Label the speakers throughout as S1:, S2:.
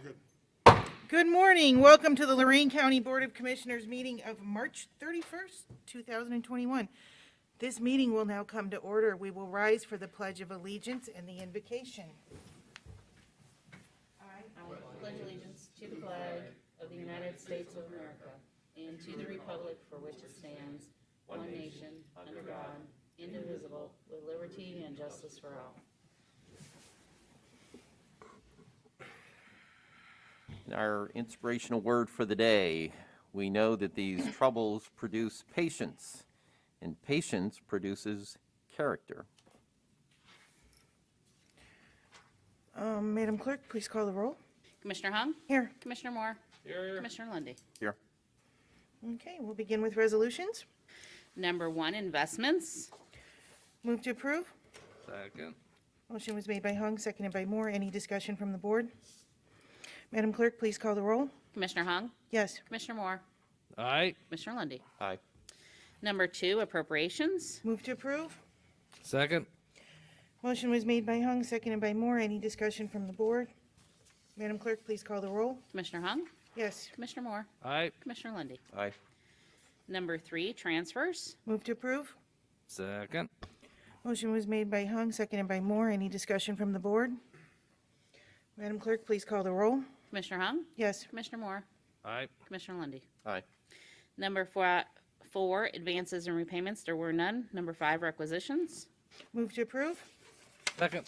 S1: good.
S2: Good morning. Welcome to the Lorraine County Board of Commissioners meeting of March 31st, 2021. This meeting will now come to order. We will rise for the Pledge of Allegiance and the invocation.
S3: I pledge allegiance to the flag of the United States of America and to the republic for which it stands, one nation, under God, indivisible, with liberty and justice for all.
S4: Our inspirational word for the day, we know that these troubles produce patience, and patience produces character.
S2: Madam Clerk, please call the roll.
S3: Commissioner Hung?
S2: Here.
S3: Commissioner Moore? Here. Commissioner Lundy.
S4: Here.
S2: Okay, we'll begin with resolutions.
S3: Number 1, investments.
S2: Move to approve.
S1: Second.
S2: Motion was made by Hung, seconded by Moore. Any discussion from the board? Madam Clerk, please call the roll.
S3: Commissioner Hung?
S2: Yes.
S3: Commissioner Moore?
S1: Aye.
S3: Commissioner Lundy.
S4: Aye.
S3: Number 2, appropriations.
S2: Move to approve.
S1: Second.
S2: Motion was made by Hung, seconded by Moore. Any discussion from the board? Madam Clerk, please call the roll.
S3: Commissioner Hung?
S2: Yes.
S3: Commissioner Moore?
S1: Aye.
S3: Commissioner Lundy.
S4: Aye.
S3: Number 3, transfers.
S2: Move to approve.
S1: Second.
S2: Motion was made by Hung, seconded by Moore. Any discussion from the board? Madam Clerk, please call the roll.
S3: Commissioner Hung?
S2: Yes.
S3: Commissioner Moore?
S1: Aye.
S3: Commissioner Lundy.
S4: Aye.
S3: Number 4, advances and repayments. There were none. Number 5, requisitions.
S2: Move to approve.
S1: Second.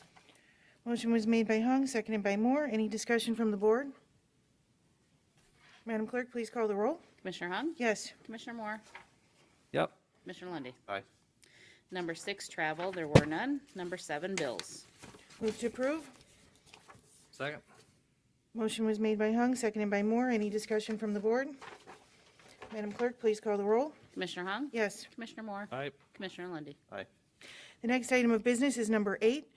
S2: Motion was made by Hung, seconded by Moore. Any discussion from the board? Madam Clerk, please call the roll.
S3: Commissioner Hung?
S2: Yes.
S3: Commissioner Moore?
S1: Yep.
S3: Commissioner Lundy.
S4: Aye.
S3: Number 6, travel. There were none. Number 7, bills.
S2: Move to approve.
S1: Second.
S2: Motion was made by Hung, seconded by Moore. Any discussion from the board? Madam Clerk, please call the roll.
S3: Commissioner Hung?
S2: Yes.
S3: Commissioner Moore?
S1: Aye.
S3: Commissioner Lundy.
S4: Aye.
S2: The next item of business is number 8.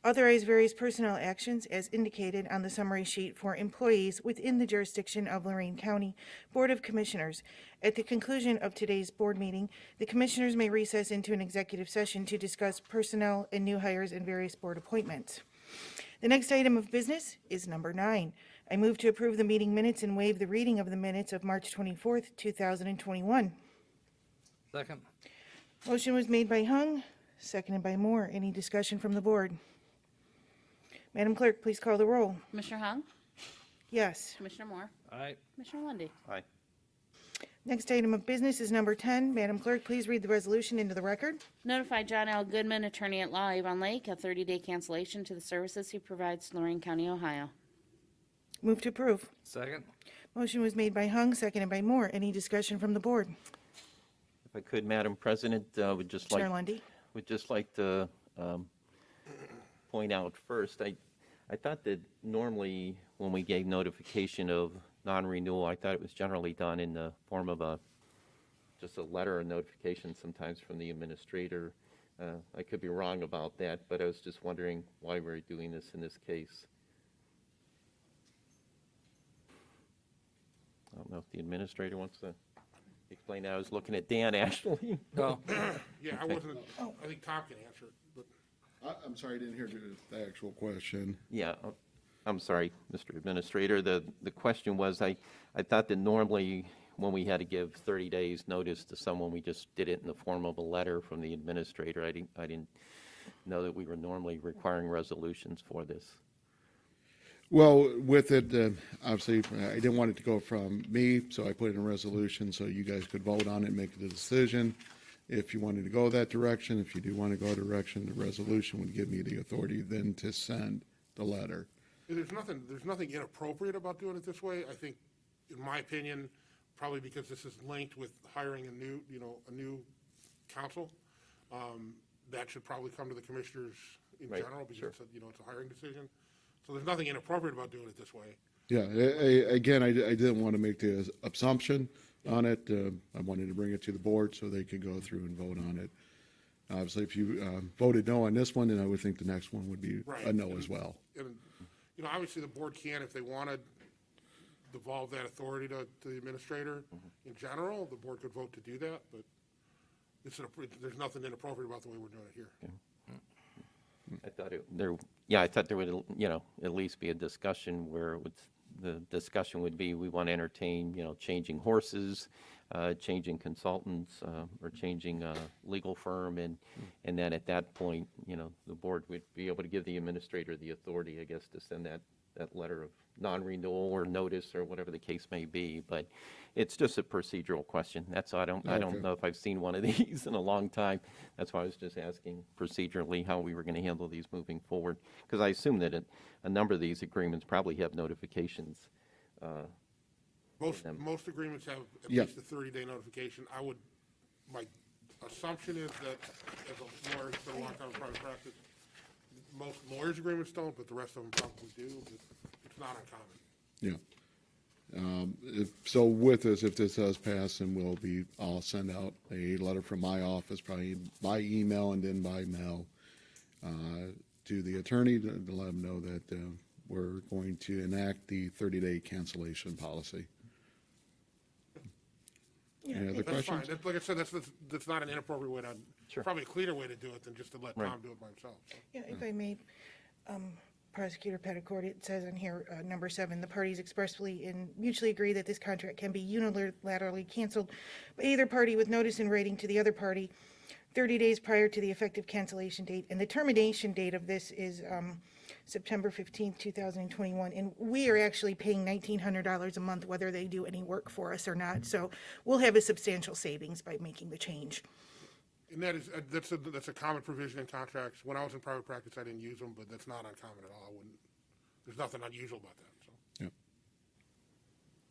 S2: Authorize various personnel actions as indicated on the summary sheet for employees within the jurisdiction of Lorraine County Board of Commissioners. At the conclusion of today's board meeting, the commissioners may recess into an executive session to discuss personnel and new hires and various board appointments. The next item of business is number 9. I move to approve the meeting minutes and waive the reading of the minutes of March 24th, 2021.
S1: Second.
S2: Motion was made by Hung, seconded by Moore. Any discussion from the board? Madam Clerk, please call the roll.
S3: Commissioner Hung?
S2: Yes.
S3: Commissioner Moore?
S1: Aye.
S3: Commissioner Lundy.
S4: Aye.
S2: Next item of business is number 10. Madam Clerk, please read the resolution into the record.
S3: Notify John L. Goodman, attorney at law, Avon Lake, a 30-day cancellation to the services he provides to Lorraine County, Ohio.
S2: Move to approve.
S1: Second.
S2: Motion was made by Hung, seconded by Moore. Any discussion from the board?
S4: If I could, Madam President, would just
S2: Chair
S4: like
S2: Lundy.
S4: to point out first, I thought that normally when we gave notification of non-renewal, I thought it was generally done in the form of just a letter of notification, sometimes from the administrator. I could be wrong about that, but I was just wondering why we're doing this in this case. I don't know if the administrator wants to explain that. I was looking at Dan, actually.
S1: No.
S5: Yeah, I wasn't, I think Tom can answer it, but
S6: I'm sorry, I didn't hear the actual question.
S4: Yeah, I'm sorry, Mr. Administrator. The question was, I thought that normally when we had to give 30 days notice to someone, we just did it in the form of a letter from the administrator. I didn't know that we were normally requiring resolutions for this.
S6: Well, with it, obviously, I didn't want it to go from me, so I put in a resolution so you guys could vote on it, make the decision. If you wanted to go that direction, if you do want to go a direction, the resolution would give me the authority then to send the letter.
S5: there's nothing inappropriate about doing it this way. I think, in my opinion, probably because this is linked with hiring a new council, that should probably come to the commissioners in
S4: Right,
S5: general, because
S4: sure.
S5: it's a hiring decision. So there's nothing inappropriate about doing it this way.
S6: Yeah, again, I didn't want to make the assumption on it. I wanted to bring it to the board so they could go through and vote on it. Obviously, if you voted no on this one, then I would think the next one would be
S5: Right.
S6: a no as well.
S5: And, obviously, the board can, if they wanted, devolve that authority to the administrator. In general, the board could vote to do that, but there's nothing inappropriate about the way we're doing it here.
S4: I thought there would, at least be a discussion where it would the discussion would be, we want to entertain, changing horses, changing consultants, or changing legal firm, and then at that point, the board would be able to give the administrator the authority, I guess, to send that letter of non-renewal or notice or whatever the case may be. But it's just a procedural question. That's all. I don't
S6: Okay.
S4: know if I've seen one of these in a long time. That's why I was just asking procedurally how we were going to handle these moving forward. Because I assume that a number of these agreements probably have notifications.
S5: Most agreements have at
S6: Yeah.
S5: least a 30-day notification. My assumption is that, as a lawyer, spent a long time in private practice, most lawyers' agreements don't, but the rest of them probably do. But it's not uncommon.
S6: Yeah. So with this, if this does pass, then I'll send out a letter from my office, probably by email and then by mail, to the attorney to let them know that we're going to enact the 30-day cancellation policy. Any other
S5: That's fine.
S6: questions?
S5: Like I said, that's not an inappropriate way to, probably a cleaner way to do it than just to let
S4: Right.
S5: Tom do it by himself. So.
S2: Yeah, if I may, Prosecutor Petticord, it says on here, number 7, the parties expressly and mutually agree that this contract can be unilaterally canceled by either party with notice in writing to the other party 30 days prior to the effective cancellation date. And the termination date of this is September 15th, 2021. And we are actually paying $1,900 a month, whether they do any work for us or not. So we'll have a substantial savings by making the change.
S5: And that's a common provision in contracts. When I was in private practice, I didn't use them, but that's not uncommon at all. There's nothing unusual about that. So.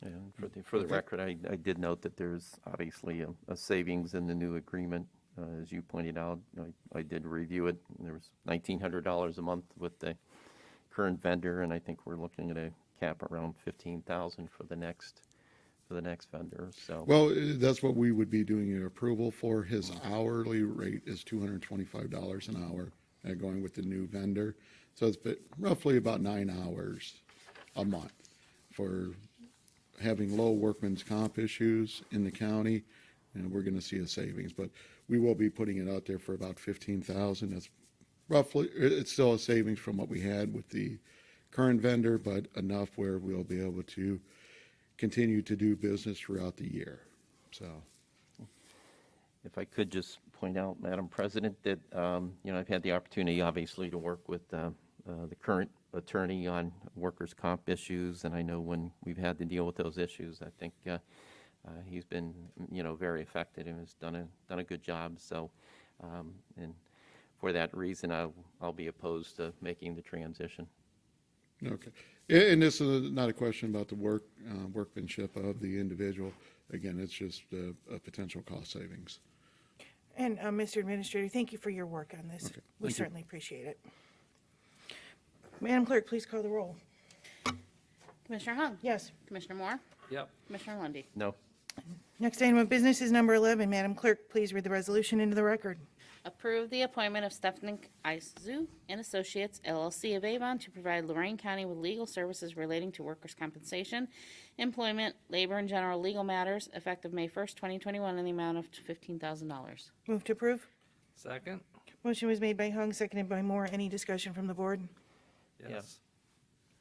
S6: Yeah.
S4: And for the record, I did note that there's obviously a savings in the new agreement. As you pointed out, I did review it. There was $1,900 a month with the current vendor, and I think we're looking at a cap around $15,000 for the next vendor. So
S6: Well, that's what we would be doing an approval for. His hourly rate is $225 an hour, going with the new vendor. So it's roughly about 9 hours a month for having low workman's comp issues in the county, and we're going to see a savings. But we will be putting it out there for about $15,000. That's roughly, it's still a savings from what we had with the current vendor, but enough where we'll be able to continue to do business throughout the year. So,
S4: if I could just point out, Madam President, that, I've had the opportunity, obviously, to work with the current attorney on workers' comp issues, and I know when we've had to deal with those issues, I think he's been, very effective and has done a good job. So, and for that reason, I'll be opposed to making the transition.
S6: okay. And this is not a question about the workmanship of the individual. Again, it's just a potential cost savings.
S2: And Mr. Administrator, thank you for your work on this.
S6: Okay,
S2: We
S6: thank you.
S2: certainly appreciate it. Madam Clerk, please call the roll.
S3: Commissioner Hung?
S2: Yes.
S3: Commissioner Moore?
S1: Yep.
S3: Commissioner Lundy.
S4: No?
S2: Next item of business is number 11. Madam Clerk, please read the resolution into the record.
S3: Approve the appointment of Stephanie Isu and Associates LLC of Avon to provide Lorraine County with legal services relating to workers' compensation, employment, labor, and general legal matters effective May 1st, 2021, in the amount of $15,000.
S2: Move to approve.
S1: Second?
S2: Motion was made by Hung, seconded by Moore. Any discussion from the board?
S1: Yes.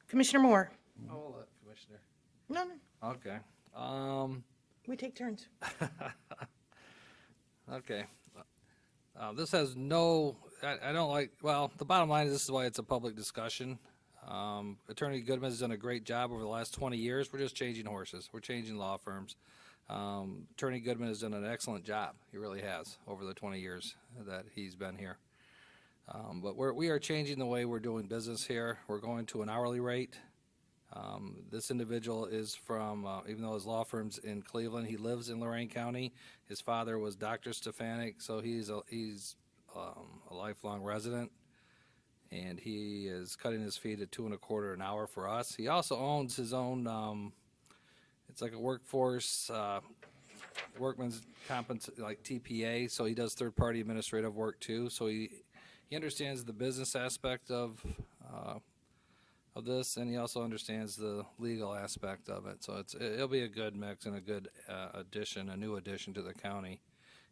S2: Commissioner Moore?
S1: I'll let Commissioner.
S2: No,
S1: Okay.
S2: we take turns.
S1: Okay. This has no, I don't like, well, the bottom line is this is why it's a public discussion. Attorney Goodman has done a great job over the last 20 years. We're just changing horses. We're changing law firms. Attorney Goodman has done an excellent job. He really has over the 20 years that he's been here. But we are changing the way we're doing business here. We're going to an hourly rate. This individual is from, even though his law firm's in Cleveland, he lives in Lorraine County. His father was Dr. Stefanik, so he's a lifelong resident, and he is cutting his fee to $2.25 an hour for us. He also owns his own, it's like a workforce, workman's like TPA, so he does third-party administrative work too. So he understands the business aspect of this, and he also understands the legal aspect of it. So it'll be a good mix and a good addition, a new addition to the county.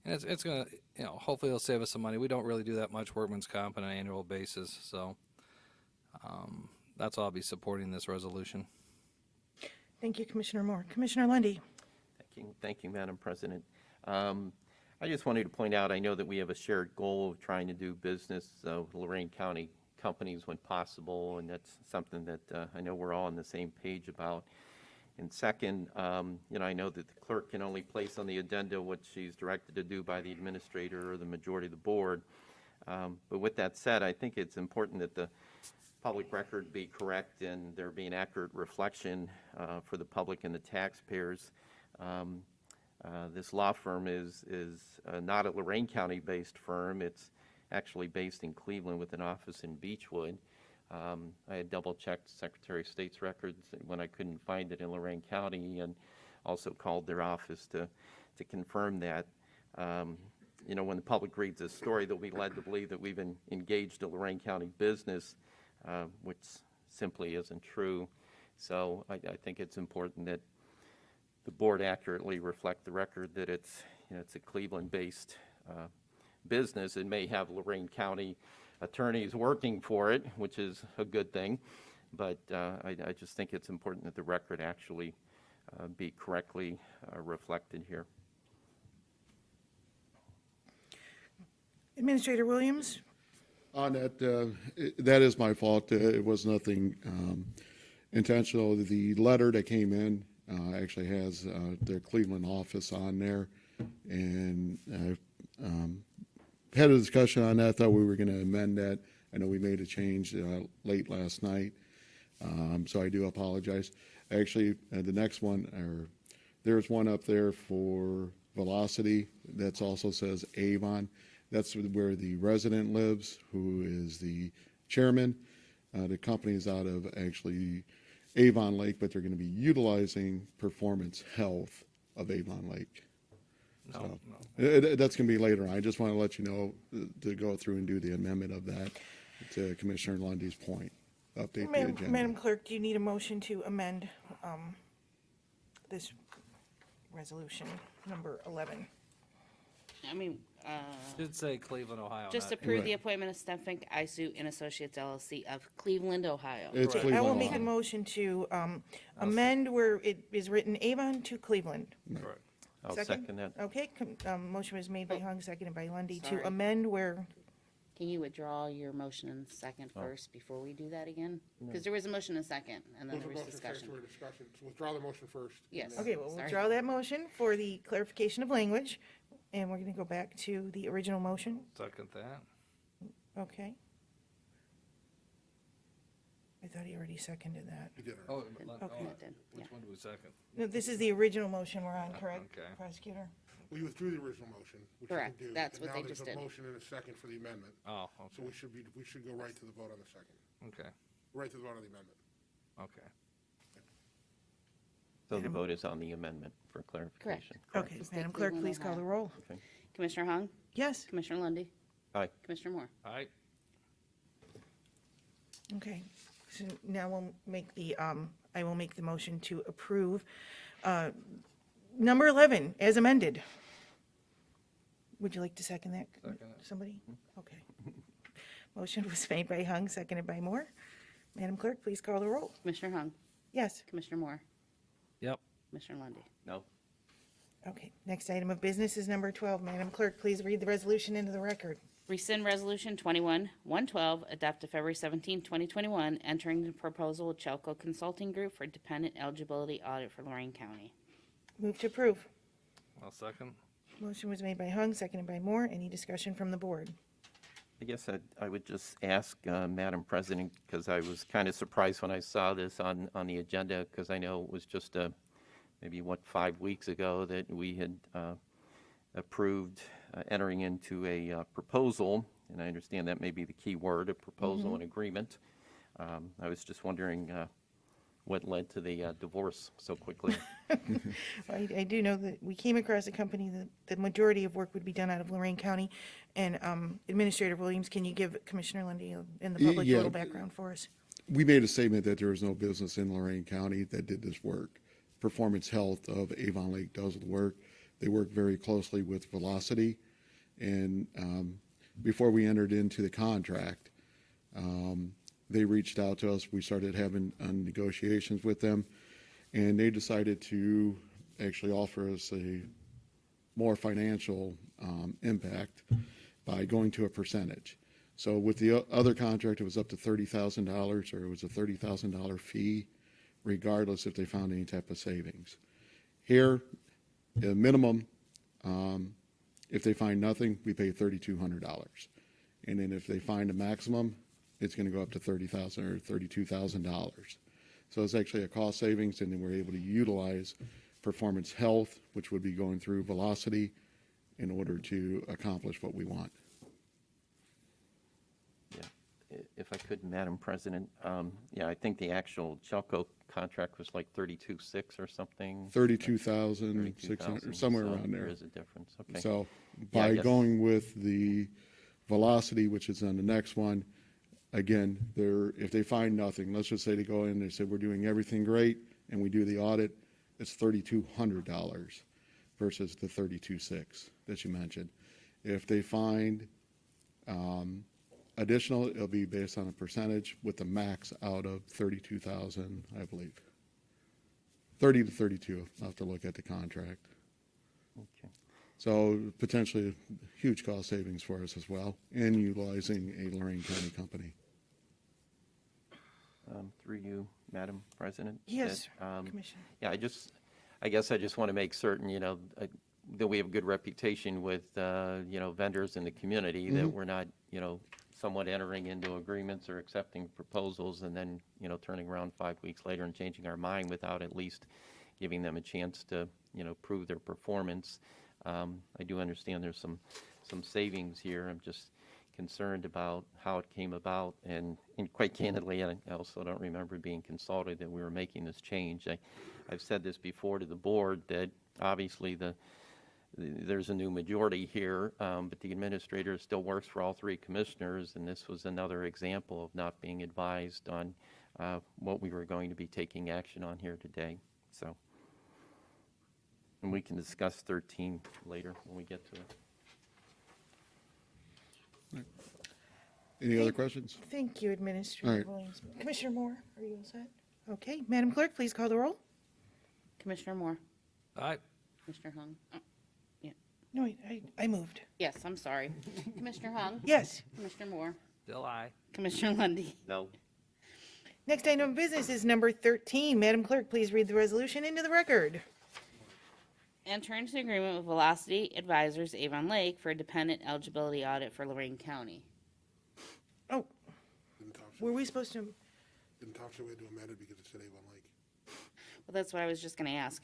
S1: And it's going to, hopefully it'll save us some money. We don't really do that much workman's comp on an annual basis. So that's why I'll be supporting this resolution.
S2: Thank you, Commissioner Moore. Commissioner Lundy.
S4: Thank you, Madam President. I just wanted to point out, I know that we have a shared goal of trying to do business with Lorraine County companies when possible, and that's something that I know we're all on the same page about. And second, I know that the clerk can only place on the agenda what she's directed to do by the administrator or the majority of the board. But with that said, I think it's important that the public record be correct and there be an accurate reflection for the public and the taxpayers. This law firm is not a Lorraine County-based firm. It's actually based in Cleveland with an office in Beechwood. I had double-checked Secretary of State's records when I couldn't find it in Lorraine County, and also called their office to confirm that. When the public reads this story, they'll be led to believe that we've engaged a Lorraine County business, which simply isn't true. So I think it's important that the board accurately reflect the record that it's a Cleveland-based business. It may have Lorraine County attorneys working for it, which is a good thing, but I just think it's important that the record actually be correctly reflected here.
S2: Administrator Williams.
S6: On that, that is my fault. It was nothing intentional. The letter that came in actually has their Cleveland office on there, and had a discussion on that. Thought we were going to amend that. I know we made a change late last night, so I do apologize. Actually, the next one, there's one up there for Velocity that also says Avon. That's where the resident lives, who is the chairman. The company is out of actually Avon Lake, but they're going to be utilizing Performance Health of Avon Lake.
S1: No.
S6: That's going to be later on. I just want to let you know to go through and do the amendment of that to Commissioner Lundy's point. Update the agenda.
S2: Madam Clerk, do you need a motion to amend this resolution number 11?
S3: I mean,
S1: Should say Cleveland, Ohio.
S3: just
S1: not-
S3: approve the
S6: Right.
S3: appointment of Stefan Isu and Associates LLC of Cleveland, Ohio.
S6: It's
S2: I
S6: Cleveland,
S2: will make a
S6: Ohio.
S2: motion to amend where it is written Avon to Cleveland.
S1: Correct.
S4: I'll second that.
S2: Okay, motion was made by Hung, seconded by Lundy to
S3: Sorry.
S2: amend where,
S3: Can you withdraw your motion and second first before we do that again? Because there was a motion and second, and then there was
S5: Motion carries
S3: discussion.
S5: for discussion. So withdraw the motion first.
S3: Yes.
S2: okay, we'll
S3: Sorry.
S2: withdraw that motion for the clarification of language, and we're going to go back to the original motion.
S1: Second that.
S2: Okay. I thought he already seconded that.
S5: You did it.
S1: Oh,
S3: Then-
S1: oh,
S3: okay, it did, yeah.
S1: which one do we second?
S2: No, this is the original motion we're on, correct,
S1: Okay.
S2: prosecutor?
S5: We withdrew the original motion, which you
S3: Correct.
S5: can do.
S3: That's what they just
S5: And
S3: did.
S5: now there's a motion and a second for the amendment.
S1: Oh,
S5: So
S1: okay,
S5: we should go right to the vote on the second.
S1: okay,
S5: Right to the vote on the amendment.
S1: okay.
S4: So the vote is on the amendment for clarification.
S2: Okay,
S3: Just
S2: Madam
S3: take
S2: Clerk,
S3: Cleveland,
S2: please call the
S3: Ohio.
S2: roll.
S4: Okay.
S3: Commissioner Hung,
S2: Yes,
S3: Commissioner Lundy,
S4: Aye.
S3: Commissioner Moore.
S1: All right,
S2: okay. So now we'll make the, I will make the motion to approve number 11 as amended. Would you like to second that?
S1: Second it.
S2: Somebody? Okay. Motion was made by Hung, seconded by Moore. Madam Clerk, please call the roll.
S3: Commissioner Hung,
S2: Yes.
S3: Commissioner Moore,
S1: yep.
S3: Commissioner Lundy.
S4: No?
S2: Okay, next item of business is number 12. Madam Clerk, please read the resolution into the record.
S3: Rescind Resolution 21-112, adopted February 17, 2021, entering the proposal with Chelco Consulting Group for dependent eligibility audit for Lorraine County.
S2: Move to approve.
S1: I'll second.
S2: Motion was made by Hung, seconded by Moore. Any discussion from the board?
S4: I guess I would just ask, Madam President, because I was kind of surprised when I saw this on the agenda, because I know it was just maybe, 5 weeks ago that we had approved entering into a proposal, and I understand that may be the key word, a proposal and agreement. I was just wondering what led to the divorce so quickly.
S2: I do know that we came across a company that the majority of work would be done out of Lorraine County. And Administrator Williams, can you give Commissioner Lundy and the public a
S6: Yeah.
S2: little background for us?
S6: We made a statement that there is no business in Lorraine County that did this work. Performance Health of Avon Lake does the work. They work very closely with Velocity. And before we entered into the contract, they reached out to us. We started having negotiations with them. And they decided to actually offer us a more financial impact by going to a percentage. So with the other contract, it was up to $30,000, or it was a $30,000 fee, regardless if they found any type of savings. Here, the minimum, if they find nothing, we pay $3,200. And then if they find a maximum, it's going to go up to $30,000 or $32,000. So it's actually a cost savings, and then we're able to utilize Performance Health, which would be going through Velocity, in order to accomplish what we want.
S4: Yeah, if I could, Madam President, yeah, I think the actual Chelco contract was like 32.6 or something.
S6: 32,600,
S4: 32,000,
S6: somewhere
S4: so
S6: around there.
S4: There is a difference, okay.
S6: So
S4: Yeah, I
S6: by
S4: guess-
S6: going with the Velocity, which is on the next one, again, if they find nothing, let's just say they go in, they say, we're doing everything great, and we do the audit, it's $3,200 versus the 32.6 that you mentioned. If they find additional, it'll be based on a percentage with the max out of 32,000, I believe. 30 to 32, I'll have to look at the contract.
S4: Okay.
S6: So potentially huge cost savings for us as well, and utilizing a Lorraine County company.
S4: Through you, Madam President?
S2: Yes,
S4: that,
S2: Commissioner.
S4: Yeah, I guess I just want to make certain, that we have a good reputation with, vendors in the community, that we're not, somewhat entering into agreements or accepting proposals and then, turning around 5 weeks later and changing our mind without at least giving them a chance to, prove their performance. I do understand there's some savings here. I'm just concerned about how it came about, and quite candidly, I also don't remember being consulted that we were making this change. I've said this before to the board, that obviously there's a new majority here, but the administrator still works for all three commissioners, and this was another example of not being advised on what we were going to be taking action on here today. So, and we can discuss 13 later when we get to it.
S6: Any other questions?
S2: Thank you, Administrator
S6: All right.
S2: Williams. Commissioner Moore, are you all set? Okay, Madam Clerk, please call the roll.
S3: Commissioner Moore,
S1: Aye.
S3: Commissioner Hung.
S2: No, I moved.
S3: Yes, I'm sorry. Commissioner Hung,
S2: Yes.
S3: Commissioner Moore,
S1: Still aye.
S3: Commissioner Lundy.
S4: No.
S2: Next item of business is number 13. Madam Clerk, please read the resolution into the record.
S3: Enter into agreement with Velocity Advisors Avon Lake for a dependent eligibility audit for Lorraine County.
S2: Oh,
S5: Didn't Tom say,
S2: were we supposed to?
S5: didn't Tom say we had to amend it because it said Avon Lake?
S3: Well, that's what I was just gonna ask.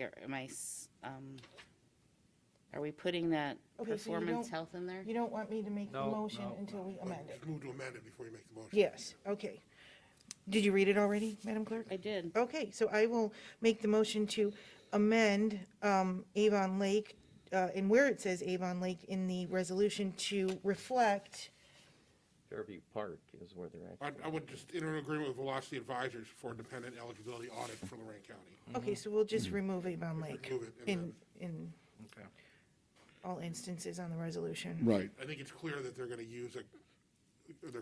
S3: Are we putting that
S2: Okay, so you
S3: performance
S2: don't-
S3: health in there?
S2: You don't want me to make the
S1: No,
S2: motion
S1: no.
S2: until we amend it?
S5: Just move to amend it before you make the motion.
S2: Yes, okay. Did you read it already, Madam Clerk?
S3: I did.
S2: Okay, so I will make the motion to amend Avon Lake, and where it says Avon Lake in the resolution to reflect,
S4: Fairview Park is where they're actually.
S5: I would just enter an agreement with Velocity Advisors for a dependent eligibility audit for Lorraine County.
S2: okay, so we'll just remove Avon Lake
S5: Remove it and
S2: in
S1: Okay.
S2: all instances on the resolution.
S6: Right.
S5: I think it's clear that they're gonna use their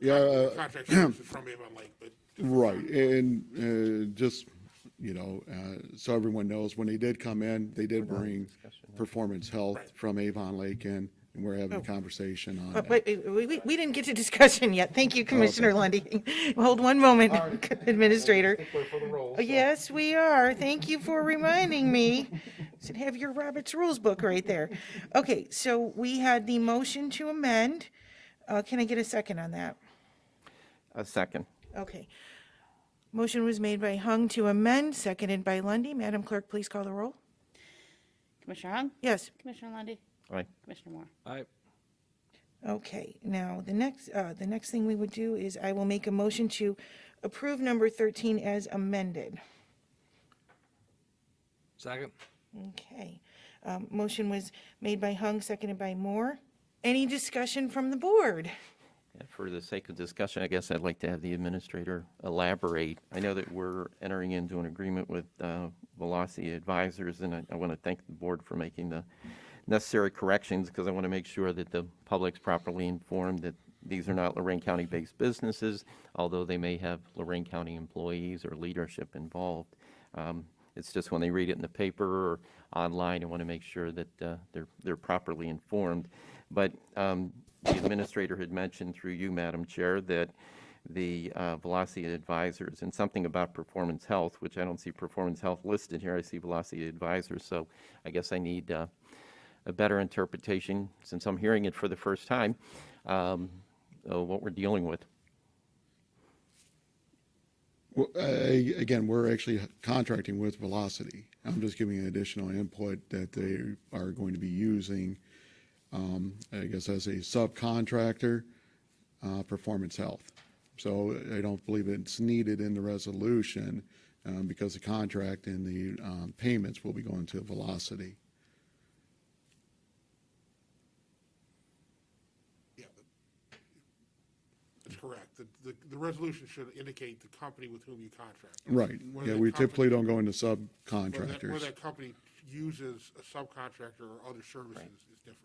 S6: Yeah,
S5: contract services from Avon Lake, but
S6: Right, and just, so everyone knows, when they did come in, they did bring Performance Health
S5: Right.
S6: from Avon Lake in, and we're having a conversation on that.
S2: Wait, we didn't get to discussion yet. Thank you, Commissioner Lundy. Hold one moment, Administrator. Yes, we are. Thank you for reminding me. Should have your Robert's Rules book right there. Okay, so we had the motion to amend. Can I get a second on that?
S4: A second.
S2: Okay. Motion was made by Hung to amend, seconded by Lundy. Madam Clerk, please call the roll.
S3: Commissioner Hung,
S2: Yes.
S3: Commissioner Lundy,
S4: Aye.
S3: Commissioner Moore.
S1: Aye.
S2: Okay, now, the next thing we would do is I will make a motion to approve number 13 as amended.
S1: Second.
S2: Okay. Motion was made by Hung, seconded by Moore. Any discussion from the board?
S4: And for the sake of discussion, I guess I'd like to have the administrator elaborate. I know that we're entering into an agreement with Velocity Advisors, and I want to thank the board for making the necessary corrections, because I want to make sure that the public's properly informed that these are not Lorraine County-based businesses, although they may have Lorraine County employees or leadership involved. It's just when they read it in the paper or online, I want to make sure that they're properly informed. But the administrator had mentioned through you, Madam Chair, that the Velocity Advisors and something about Performance Health, which I don't see Performance Health listed here. I see Velocity Advisors, so I guess I need a better interpretation, since I'm hearing it for the first time, of what we're dealing with.
S6: Well, again, we're actually contracting with Velocity. I'm just giving additional input that they are going to be using, I guess, as a subcontractor, Performance Health. So I don't believe it's needed in the resolution because the contract and the payments will be going to Velocity.
S5: Yeah, that's correct. The resolution should indicate the company with whom you contract.
S6: Right.
S5: Whether
S6: Yeah,
S5: that
S6: we
S5: company-
S6: typically don't go into
S5: Whether
S6: subcontractors.
S5: that company uses a subcontractor or other services is different.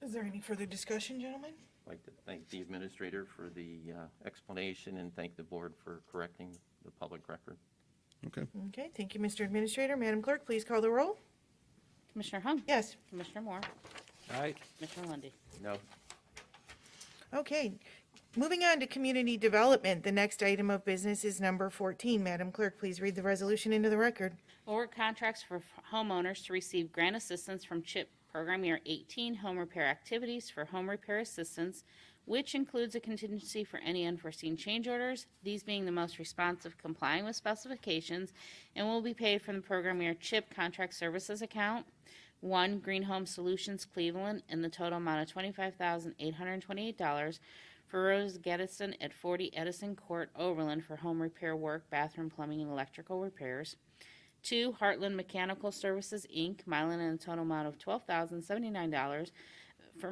S2: Is there any further discussion, gentlemen?
S4: I'd like to thank the administrator for the explanation and thank the board for correcting the public record.
S6: Okay.
S2: Okay, thank you, Mr. Administrator. Madam Clerk, please call the roll.
S3: Commissioner Hung?
S2: Yes.
S3: Commissioner Moore?
S1: Aye.
S3: Commissioner Lundy.
S4: No.
S2: Okay, moving on to community development. The next item of business is number 14. Madam Clerk, please read the resolution into the record.
S3: Award contracts for homeowners to receive grant assistance from CHIP Program Year 18 home repair activities for home repair assistance, which includes a contingency for any unforeseen change orders, these being the most responsive complying with specifications, and will be paid from the Program Year CHIP Contract Services account. 1. Green Home Solutions Cleveland in the total amount of $25,828 for Rose Geddison at 40 Edison Court, Overland for home repair work, bathroom, plumbing, and electrical repairs. 2. Heartland Mechanical Services, Inc., Milan in a total amount of $12,079 for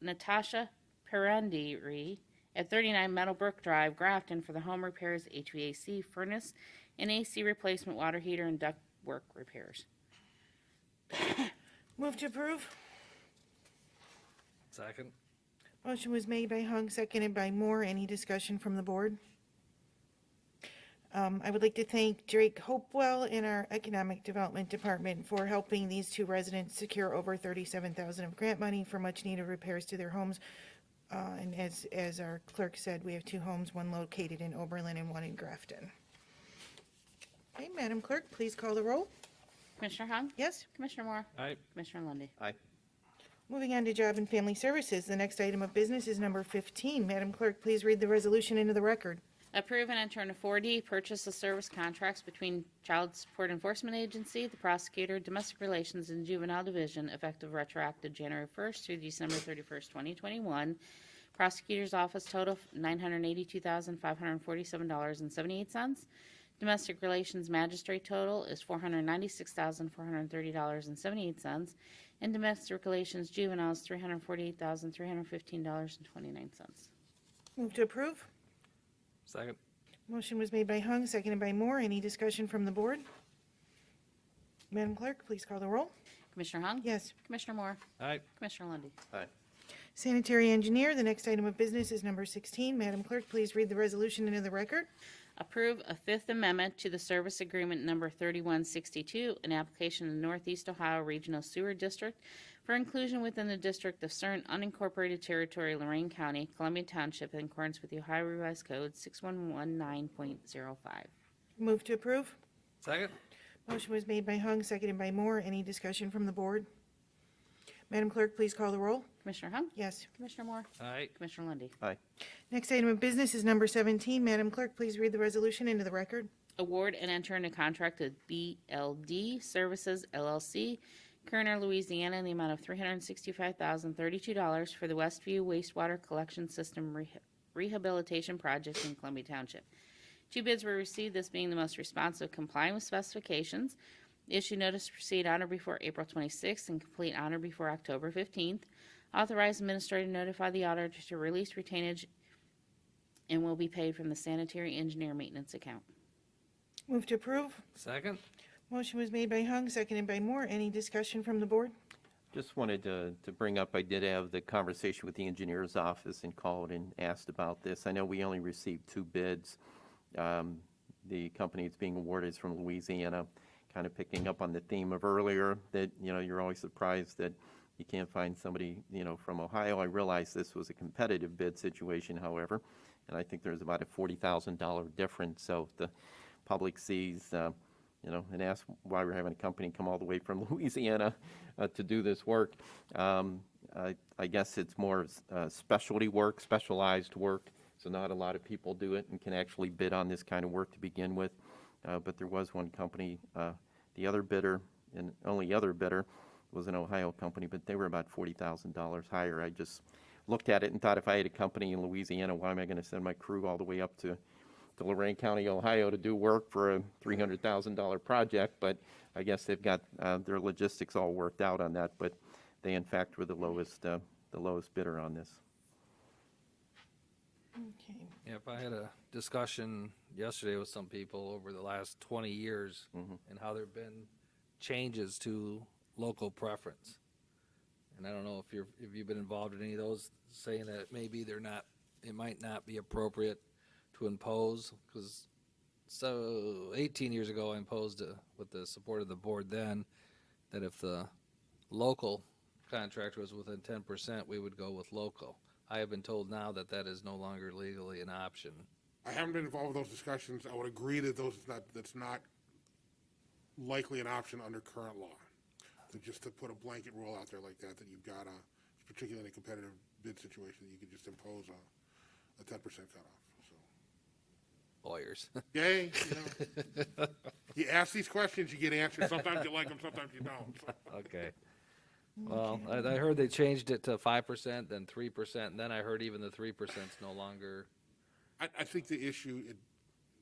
S3: Natasha Perandiri at 39 Meadowbrook Drive, Grafton for the home repairs, HVAC, furnace, and AC replacement, water heater, and duct work repairs.
S2: Move to approve.
S1: Second.
S2: Motion was made by Hung, seconded by Moore. Any discussion from the board? I would like to thank Drake Hopewell in our Economic Development Department for helping these two residents secure over $37,000 of grant money for much-needed repairs to their homes. And as our clerk said, we have two homes, one located in Oberlin and one in Grafton. Okay, Madam Clerk, please call the roll.
S3: Commissioner Hung?
S2: Yes?
S3: Commissioner Moore?
S1: Aye.
S3: Commissioner Lundy.
S4: Aye.
S2: Moving on to Job and Family Services, the next item of business is number 15. Madam Clerk, please read the resolution into the record.
S3: Approve and enter into 4D purchase of service contracts between Child Support Enforcement Agency, the prosecutor, Domestic Relations, and Juvenile Division, effective retroactive January 1st through December 31st, 2021. Prosecutor's Office total $982,547.78. Domestic Relations Magistrate total is $496,430.78. And Domestic Relations Juveniles, $348,315.29.
S2: Move to approve.
S1: Second.
S2: Motion was made by Hung, seconded by Moore. Any discussion from the board? Madam Clerk, please call the roll.
S3: Commissioner Hung?
S2: Yes.
S3: Commissioner Moore?
S1: Aye.
S3: Commissioner Lundy.
S4: Aye.
S2: Sanitary Engineer, the next item of business is number 16. Madam Clerk, please read the resolution into the record.
S3: Approve a Fifth Amendment to the Service Agreement Number 3162, an application in Northeast Ohio Regional Sewer District for inclusion within the district of certain unincorporated territory, Lorraine County, Columbia Township, in accordance with the Ohio Revised Code 6119.05.
S2: Move to approve.
S1: Second.
S2: Motion was made by Hung, seconded by Moore. Any discussion from the board? Madam Clerk, please call the roll.
S3: Commissioner Hung?
S2: Yes.
S3: Commissioner Moore?
S1: Aye.
S3: Commissioner Lundy.
S4: Aye.
S2: Next item of business is number 17. Madam Clerk, please read the resolution into the record.
S3: Award and enter into contract with BLD Services LLC, Kerner, Louisiana, in the amount of $365,032 for the Westview Wastewater Collection System Rehabilitation Project in Columbia Township. 2 bids were received, this being the most responsive, complying with specifications. Issue notice to proceed on or before April 26th and complete on or before October 15th. Authorize administrator to notify the auditor to release retainage and will be paid from the sanitary engineer maintenance account.
S2: Move to approve.
S1: Second.
S2: Motion was made by Hung, seconded by Moore. Any discussion from the board?
S4: Just wanted to bring up, I did have the conversation with the engineer's office and called and asked about this. I know we only received 2 bids. The company that's being awarded is from Louisiana, kind of picking up on the theme of earlier that, you're always surprised that you can't find somebody, from Ohio. I realize this was a competitive bid situation, however, and I think there's about a $40,000 difference. So if the public sees, and asks why we're having a company come all the way from Louisiana to do this work, I guess it's more specialty work, specialized work. So not a lot of people do it and can actually bid on this kind of work to begin with. But there was one company, the other bidder, and only other bidder was an Ohio company, but they were about $40,000 higher. I just looked at it and thought, if I had a company in Louisiana, why am I going to send my crew all the way up to Lorain County, Ohio to do work for a $300,000 project? But I guess they've got their logistics all worked out on that. But they, in fact, were the lowest bidder on this.
S2: Okay.
S1: Yeah, if I had a discussion yesterday with some people over the last 20 years and how there've been changes to local preference. And I don't know if you've been involved in any of those, saying that maybe it might not be appropriate to impose, because 18 years ago I imposed, with the support of the board then, that if the local contractor was within 10%, we would go with local. I have been told now that that is no longer legally an option.
S5: I haven't been involved with those discussions. I would agree that that's not likely an option under current law. Just to put a blanket rule out there like that you've got particularly in a competitive bid situation, that you could just impose a 10% cutoff, so.
S1: Lawyers.
S5: Yay, you ask these questions, you get answers. Sometimes you like them, sometimes you don't. So.
S1: Okay. Well, I heard they changed it to 5%, then 3%, and then I heard even the 3% is no longer.
S5: I think the issue,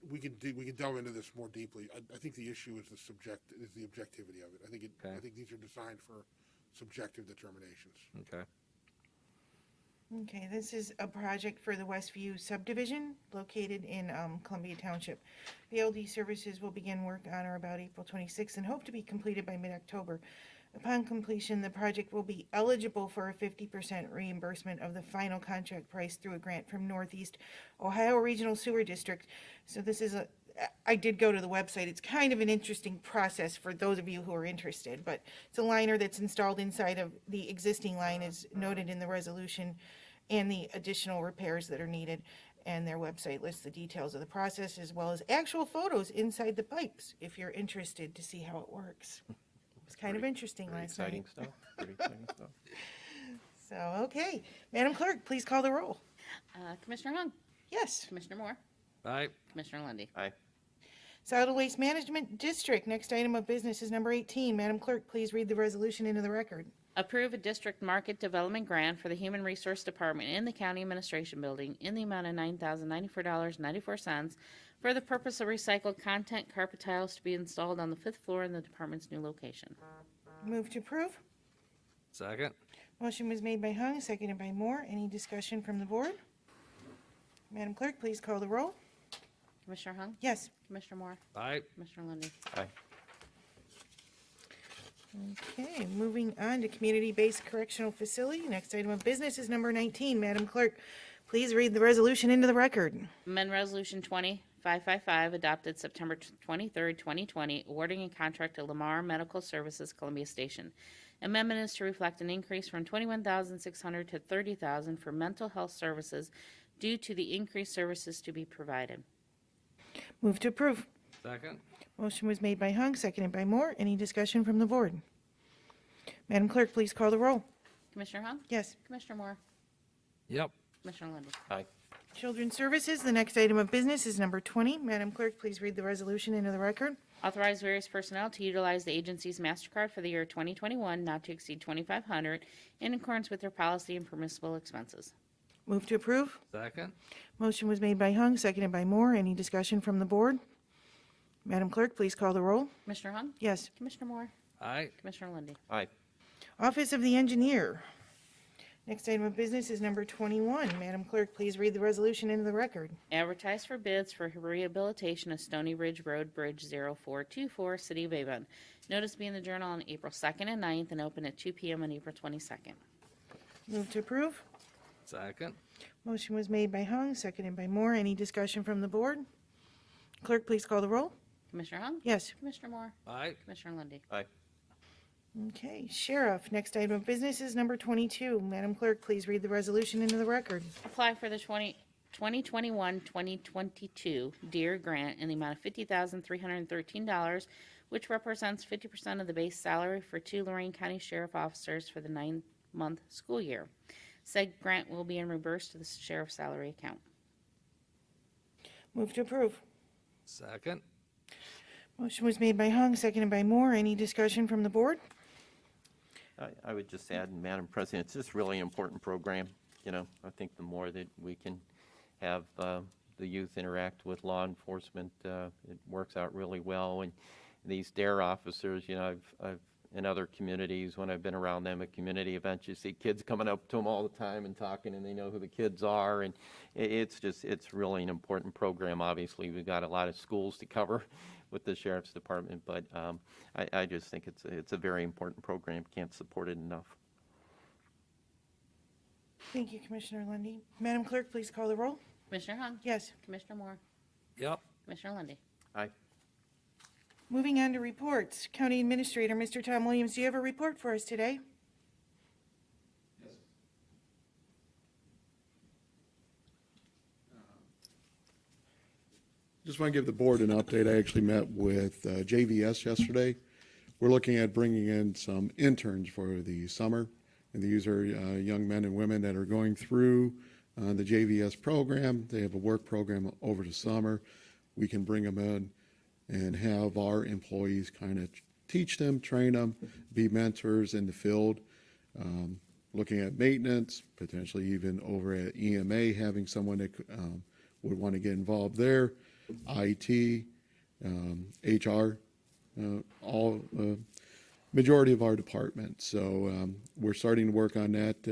S5: we can delve into this more deeply. I think the issue is the objectivity of it. I think these are designed for subjective determinations.
S1: Okay.
S2: Okay, this is a project for the Westview subdivision located in Columbia Township. BLD services will begin work on or about April 26th and hope to be completed by mid-October. Upon completion, the project will be eligible for a 50% reimbursement of the final contract price through a grant from Northeast Ohio Regional Sewer District. So this is I did go to the website. It's kind of an interesting process for those of you who are interested, but it's a liner that's installed inside of the existing line as noted in the resolution, and the additional repairs that are needed. And their website lists the details of the process as well as actual photos inside the pipes if you're interested to see how it works. It's kind of interesting
S4: Pretty
S2: last night.
S4: exciting stuff. Pretty exciting stuff.
S2: So, okay. Madam Clerk, please call the roll.
S3: Commissioner Hung,
S2: Yes.
S3: Commissioner Moore,
S1: All right.
S3: Commissioner Lundy.
S4: Aye.
S2: Solid Waste Management District, next item of business is number 18. Madam Clerk, please read the resolution into the record.
S3: Approve a district market development grant for the Human Resource Department in the County Administration Building in the amount of $9,094.94 for the purpose of recycled content carpet tiles to be installed on the 5th floor in the department's new location.
S2: Move to approve.
S1: Second.
S2: Motion was made by Hung, seconded by Moore. Any discussion from the board? Madam Clerk, please call the roll.
S3: Commissioner Hung,
S2: Yes.
S3: Commissioner Moore,
S1: All right.
S3: Commissioner Lundy.
S4: Aye.
S2: Okay, moving on to Community-Based Correctional Facility. Next item of business is number 19. Madam Clerk, please read the resolution into the record.
S3: Amend Resolution 20555 adopted September 23rd, 2020, awarding a contract to Lamar Medical Services Columbia Station. Amendment is to reflect an increase from $21,600 to $30,000 for mental health services due to the increased services to be provided.
S2: Move to approve.
S1: Second.
S2: Motion was made by Hung, seconded by Moore. Any discussion from the board? Madam Clerk, please call the roll.
S3: Commissioner Hung,
S2: Yes.
S3: Commissioner Moore,
S1: Yep.
S3: Commissioner Lundy.
S4: Aye.
S2: Children's Services, the next item of business is number 20. Madam Clerk, please read the resolution into the record.
S3: Authorize various personnel to utilize the agency's MasterCard for the year 2021, not to exceed $2,500, in accordance with their policy and permissible expenses.
S2: Move to approve.
S1: Second.
S2: Motion was made by Hung, seconded by Moore. Any discussion from the board? Madam Clerk, please call the roll.
S3: Commissioner Hung,
S2: Yes.
S3: Commissioner Moore,
S1: All right.
S3: Commissioner Lundy.
S4: Aye.
S2: Office of the Engineer. Next item of business is number 21. Madam Clerk, please read the resolution into the record.
S3: Advertise for bids for rehabilitation of Stony Ridge Road Bridge 0424, City of Avon. Notice be in the Journal on April 2nd and 9th and open at 2 p.m. on April 22nd.
S2: Move to approve.
S1: Second.
S2: Motion was made by Hung, seconded by Moore. Any discussion from the board? Clerk, please call the roll.
S3: Commissioner Hung?
S2: Yes.
S3: Commissioner Moore?
S1: Aye.
S3: Commissioner Lundy.
S4: Aye.
S2: Okay, Sheriff, next item of business is number 22. Madam Clerk, please read the resolution into the record.
S3: Apply for the 2021-2022 Deere Grant in the amount of $50,313, which represents 50% of the base salary for 2 Lorraine County Sheriff officers for the 9-month school year. Said grant will be reimbursed to the sheriff's salary account.
S2: Move to approve.
S1: Second.
S2: Motion was made by Hung, seconded by Moore. Any discussion from the board?
S4: I would just add, Madam President, it's just really important program. You know, I think the more that we can have the youth interact with law enforcement, it works out really well. And these DARE officers, you know, I've in other communities, when I've been around them at community events, you see kids coming up to them all the time and talking, and they know who the kids are. And it's really an important program. Obviously, we've got a lot of schools to cover with the Sheriff's Department, but I just think it's a very important program. Can't support it enough.
S2: Thank you, Commissioner Lundy. Madam Clerk, please call the roll.
S3: Commissioner Hung?
S2: Yes.
S3: Commissioner Moore?
S1: Yep.
S3: Commissioner Lundy.
S4: Aye.
S2: Moving on to reports. County Administrator, Mr. Tom Williams, do you have a report for us today?
S6: Just want to give the board an update. I actually met with JVS yesterday. We're looking at bringing in some interns for the summer. And these are young men and women that are going through the JVS program. They have a work program over the summer. We can bring them in and have our employees kind of teach them, train them, be mentors in the field, looking at maintenance, potentially even over at EMA, having someone that would want to get involved there, IT, HR, all majority of our department. So we're starting to work on that,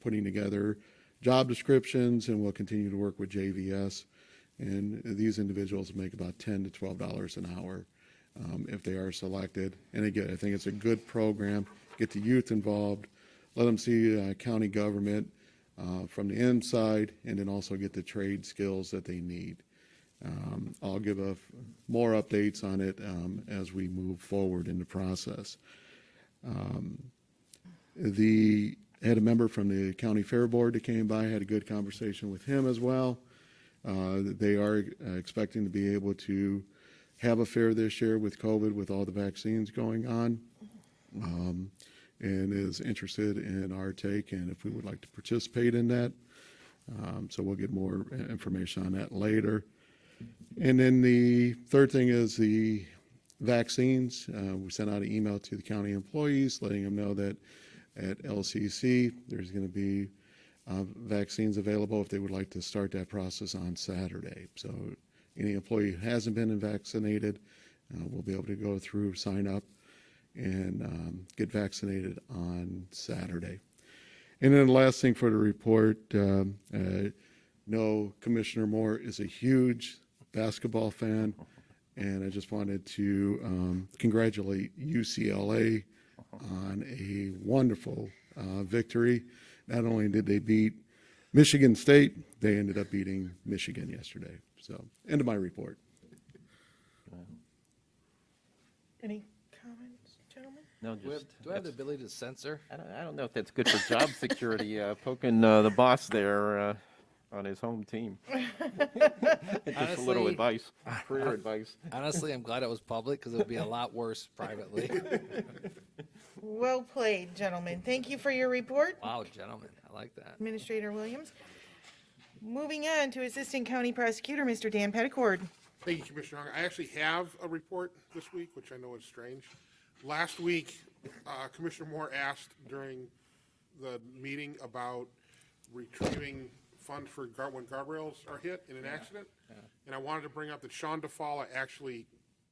S6: putting together job descriptions, and we'll continue to work with JVS. And these individuals make about $10 to $12 an hour if they are selected. And again, I think it's a good program. Get the youth involved, let them see county government from the inside, and then also get the trade skills that they need. I'll give more updates on it as we move forward in the process. Had a member from the County Fair Board that came by, had a good conversation with him as well. They are expecting to be able to have a fair this year with COVID, with all the vaccines going on, and is interested in our take and if we would like to participate in that. So we'll get more information on that later. And then the third thing is the vaccines. We sent out an email to the county employees letting them know that at LCC there's going to be vaccines available if they would like to start that process on Saturday. So any employee who hasn't been vaccinated will be able to go through, sign up, and get vaccinated on Saturday. And then the last thing for the report, no, Commissioner Moore is a huge basketball fan, and I just wanted to congratulate UCLA on a wonderful victory. Not only did they beat Michigan State, they ended up beating Michigan yesterday. So, end of my report.
S2: Any comments, gentlemen?
S4: No,
S1: Do I have,
S4: just
S1: do I have the ability to censor?
S4: I don't know if that's good for job security, poking the boss there on his home team. Just a little
S1: Honestly-
S4: advice, career advice.
S1: Honestly, I'm glad it was public because it would be a lot worse privately.
S2: Well played, gentlemen. Thank you for your report,
S1: Wow, gentlemen, I like that.
S2: Administrator Williams. Moving on to Assistant County Prosecutor, Mr. Dan Petticord.
S5: Thank you, Commissioner Hung. I actually have a report this week, which I know is strange. Last week, Commissioner Moore asked during the meeting about retrieving funds for when guardrails are hit in an accident. And I wanted to bring up that Sean DeFalla actually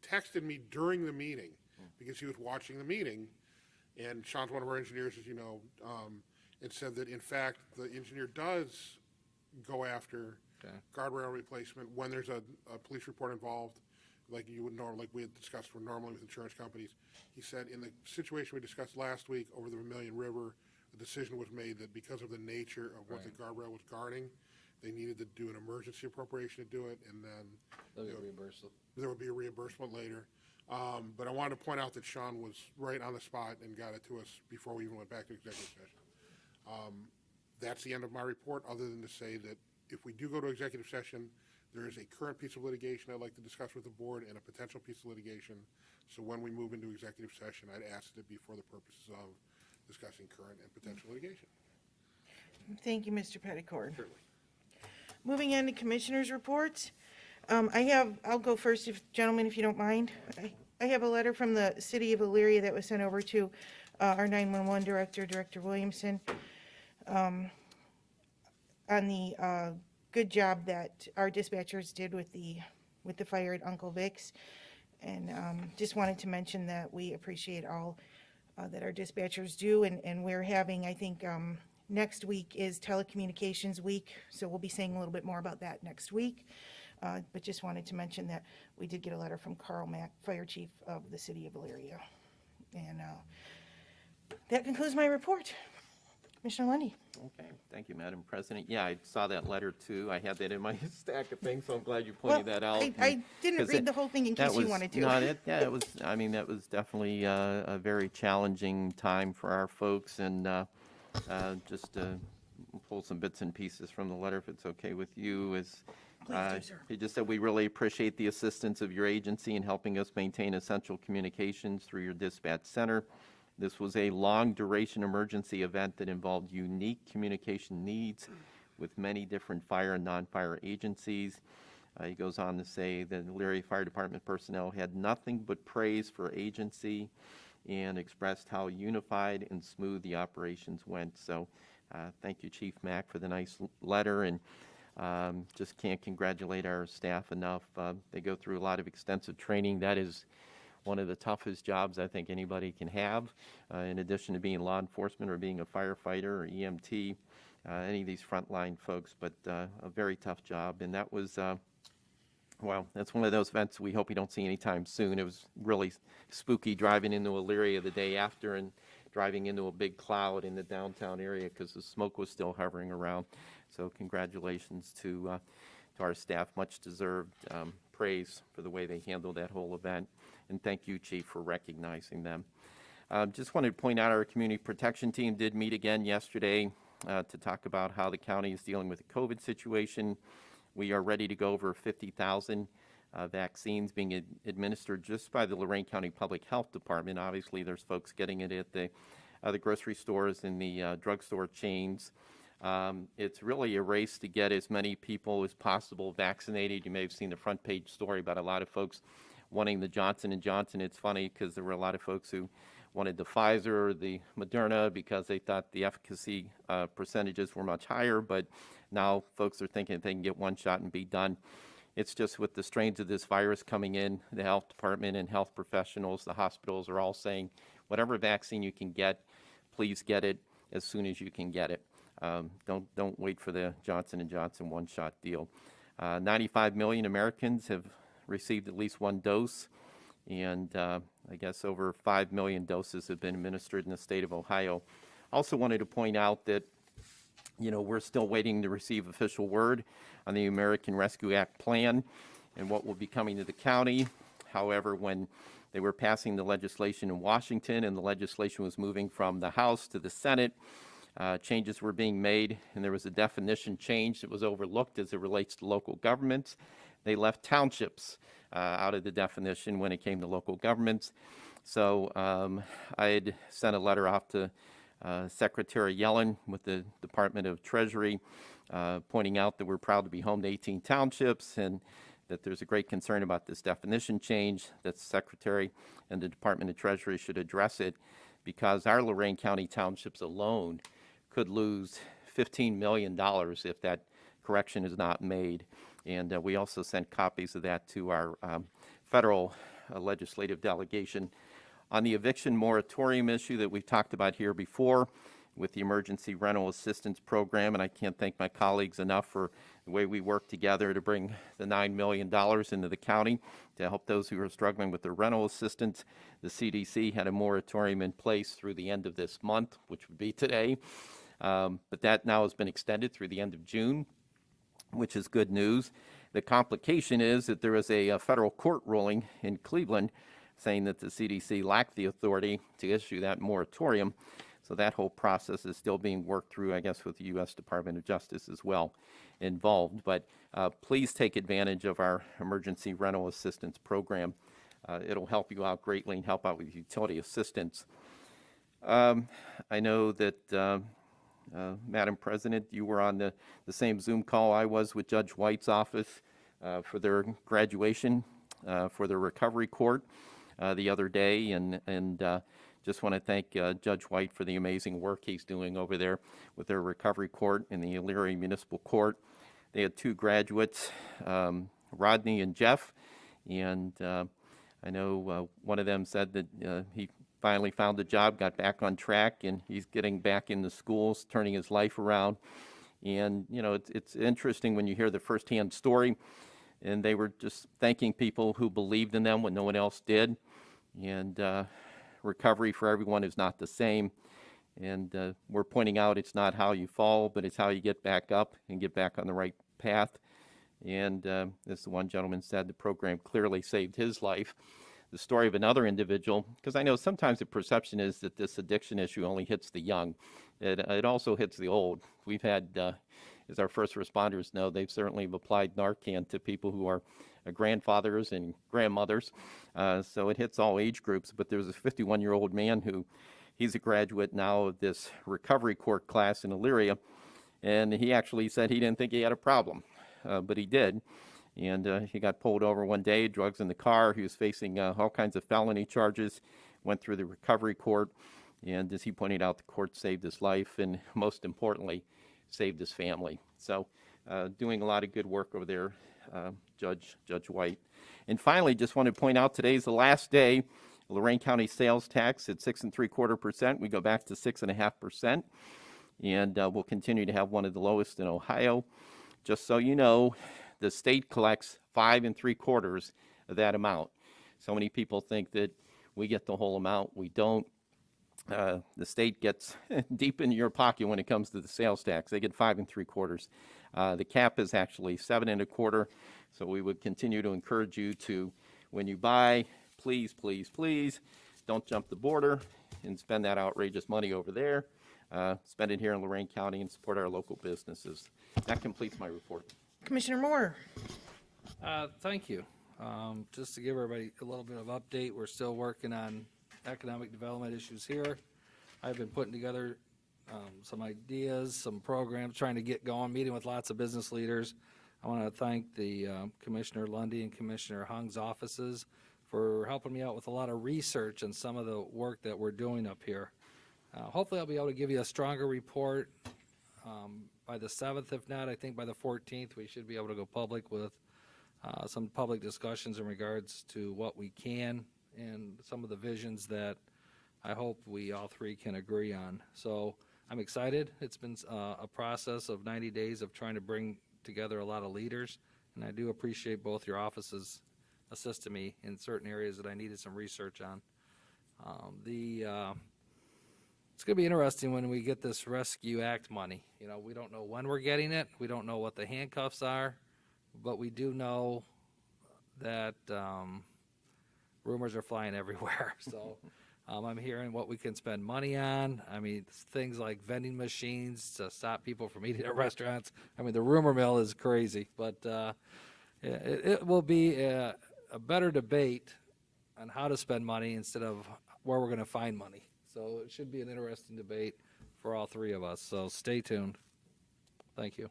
S5: texted me during the meeting because he was watching the meeting. And Sean's one of our engineers, as you know. and said that in fact, the engineer does go after
S1: Okay.
S5: guardrail replacement when there's a police report involved, like you would normally, like we had discussed for normally with insurance companies. He said in the situation we discussed last week over the Vermilion River, the decision was made that because of the nature of what the guardrail was guarding, they needed to do an emergency appropriation to do it, and then
S1: They'll get reimbursed.
S5: there would be a reimbursement later. But I wanted to point out that Sean was right on the spot and got it to us before we even went back to executive session. That's the end of my report, other than to say that if we do go to executive session, there is a current piece of litigation I'd like to discuss with the board and a potential piece of litigation. So when we move into executive session, I'd ask that it be for the purposes of discussing current and potential litigation.
S2: Thank you, Mr. Petticord. Moving on to commissioners' reports. I'll go first, gentlemen, if you don't mind. I have a letter from the city of Elyria that was sent over to our 911 director, Director Williamson, on the good job that our dispatchers did with the fire at Uncle Vic's. And just wanted to mention that we appreciate all that our dispatchers do, and we're having, I think, next week is telecommunications week, so we'll be saying a little bit more about that next week. But just wanted to mention that we did get a letter from Carl Mack, Fire Chief of the City of Elyria. And that concludes my report. Commissioner Lundy.
S4: Okay, thank you, Madam President. Yeah, I saw that letter too. I had that in my stack of things, so I'm glad you pointed that out.
S2: I didn't
S4: 'Cause
S2: read the whole thing in
S4: that
S2: case you
S4: was-
S2: wanted to.
S4: No, it was, I mean, that was definitely a very challenging time for our folks, and just to pull some bits and pieces from the letter, if it's okay with you, is
S2: Please do, sir.
S4: he just said, "We really appreciate the assistance of your agency in helping us maintain essential communications through your dispatch center. This was a long-duration emergency event that involved unique communication needs with many different fire and non-fire agencies." He goes on to say that the Elyria Fire Department personnel had nothing but praise for agency and expressed how unified and smooth the operations went. So thank you, Chief Mack, for the nice letter, and just can't congratulate our staff enough. They go through a lot of extensive training. That is one of the toughest jobs I think anybody can have, in addition to being law enforcement or being a firefighter or EMT, any of these frontline folks, but a very tough job. And that was, well, that's one of those events we hope we don't see anytime soon. It was really spooky driving into Elyria the day after and driving into a big cloud in the downtown area because the smoke was still hovering around. So congratulations to our staff, much deserved praise for the way they handled that whole event. And thank you, Chief, for recognizing them. Just wanted to point out our community protection team did meet again yesterday to talk about how the county is dealing with the COVID situation. We are ready to go over 50,000 vaccines being administered just by the Lorain County Public Health Department. Obviously, there's folks getting it at the grocery stores and the drugstore chains. It's really a race to get as many people as possible vaccinated. You may have seen the front page story about a lot of folks wanting the Johnson & Johnson. It's funny because there were a lot of folks who wanted the Pfizer or the Moderna because they thought the efficacy percentages were much higher, but now folks are thinking that they can get one shot and be done. It's just with the strains of this virus coming in, the health department and health professionals, the hospitals are all saying, whatever vaccine you can get, please get it as soon as you can get it. Don't wait for the Johnson & Johnson one-shot deal. 95 million Americans have received at least one dose, and I guess over 5 million doses have been administered in the state of Ohio. Also wanted to point out that, you know, we're still waiting to receive official word on the American Rescue Act plan and what will be coming to the county. However, when they were passing the legislation in Washington and the legislation was moving from the House to the Senate, changes were being made, and there was a definition change that was overlooked as it relates to local governments. They left townships out of the definition when it came to local governments. So I had sent a letter off to Secretary Yellen with the Department of Treasury, pointing out that we're proud to be home to 18 townships and that there's a great concern about this definition change, that the Secretary and the Department of Treasury should address it because our Lorain County townships alone could lose $15 million if that correction is not made. And we also sent copies of that to our federal legislative delegation. On the eviction moratorium issue that we've talked about here before, with the Emergency Rental Assistance Program, and I can't thank my colleagues enough for the way we worked together to bring the $9 million into the county to help those who are struggling with their rental assistance. The CDC had a moratorium in place through the end of this month, which would be today, but that now has been extended through the end of June, which is good news. The complication is that there is a federal court ruling in Cleveland saying that the CDC lacked the authority to issue that moratorium. So that whole process is still being worked through, I guess, with the U.S. Department of Justice as well involved. But please take advantage of our emergency rental assistance program. It'll help you out greatly and help out with utility assistance. I know that, Madam President, you were on the same Zoom call I was with Judge White's office for their graduation for their recovery court the other day, and just want to thank Judge White for the amazing work he's doing over there with their recovery court in the Elyria Municipal Court. They had 2 graduates, Rodney and Jeff, and I know one of them said that he finally found a job, got back on track, and he's getting back into schools, turning his life around. And, you know, it's interesting when you hear the firsthand story, and they were just thanking people who believed in them when no one else did. And recovery for everyone is not the same. And we're pointing out it's not how you fall, but it's how you get back up and get back on the right path. And as the one gentleman said, the program clearly saved his life. The story of another individual, because I know sometimes the perception is that this addiction issue only hits the young. It also hits the old. We've had, as our first responders know, they've certainly applied Narcan to people who are grandfathers and grandmothers. So it hits all age groups. But there's a 51-year-old man who, he's a graduate now of this recovery court class in Elyria, and he actually said he didn't think he had a problem, but he did. And he got pulled over one day, drugs in the car. He was facing all kinds of felony charges, went through the recovery court, and as he pointed out, the court saved his life and, most importantly, saved his family. So doing a lot of good work over there, Judge White. And finally, just want to point out today's the last day. Lorain County sales tax at 6 3/4%. We go back to 6.5%, and we'll continue to have one of the lowest in Ohio. Just so you know, the state collects 5 3/4 of that amount. So many people think that we get the whole amount. We don't. The state gets deep into your pocket when it comes to the sales tax. They get 5 3/4. The cap is actually 7 1/4. So we would continue to encourage you to, when you buy, please, please, please, don't jump the border and spend that outrageous money over there. Spend it here in Lorain County and support our local businesses. That completes my report.
S2: Commissioner Moore.
S1: Thank you. Just to give everybody a little bit of update, we're still working on economic development issues here. I've been putting together some ideas, some programs, trying to get going, meeting with lots of business leaders. I want to thank the Commissioner Lundy and Commissioner Hung's offices for helping me out with a lot of research and some of the work that we're doing up here. Hopefully I'll be able to give you a stronger report by the 7th. If not, I think by the 14th, we should be able to go public with some public discussions in regards to what we can and some of the visions that I hope we all 3 can agree on. So I'm excited. It's been a process of 90 days of trying to bring together a lot of leaders, and I do appreciate both your offices assisting me in certain areas that I needed some research on. It's going to be interesting when we get this Rescue Act money. You know, we don't know when we're getting it. We don't know what the handcuffs are, but we do know that rumors are flying everywhere. So I'm hearing what we can spend money on. I mean, things like vending machines to stop people from eating at restaurants. I mean, the rumor mill is crazy, but it will be a better debate on how to spend money instead of where we're going to find money. So it should be an interesting debate for all 3 of us. So stay tuned. Thank you.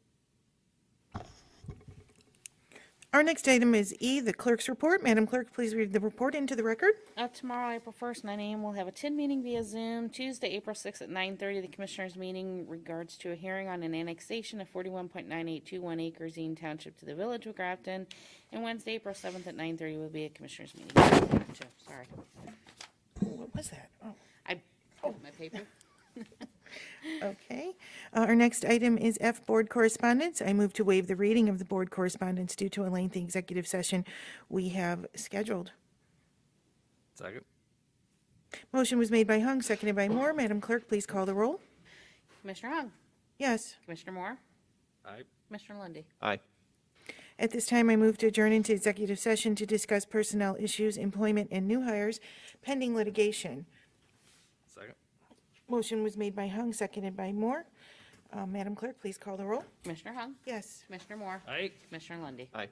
S2: Our next item is E, the clerk's report. Madam Clerk, please read the report into the record.
S3: Tomorrow, April 1st, 9 a.m., we'll have a 10 meeting via Zoom. Tuesday, April 6th at 9:30, the Commissioners' meeting regards to a hearing on an annexation of 41.9821 acres Eaton Township to the Village of Grafton. And Wednesday, April 7th at 9:30 will be a Commissioners' meeting. Sorry.
S2: What was that? Oh.
S3: I my paper.
S2: Okay. Our next item is F, Board Correspondence. I move to waive the reading of the Board Correspondence due to a lengthy executive session we have scheduled.
S1: Second.
S2: Motion was made by Hung, seconded by Moore. Madam Clerk, please call the roll.
S3: Commissioner Hung,
S2: Yes.
S3: Commissioner Moore,
S1: Aye.
S3: Commissioner Lundy.
S4: Aye.
S2: At this time, I move to adjourn into executive session to discuss personnel issues, employment, and new hires pending litigation.
S1: Second.
S2: Motion was made by Hung, seconded by Moore. Madam Clerk, please call the roll.
S3: Commissioner Hung,
S2: Yes.
S3: Commissioner Moore,
S1: Aye.
S3: Commissioner Lundy.
S4: Aye.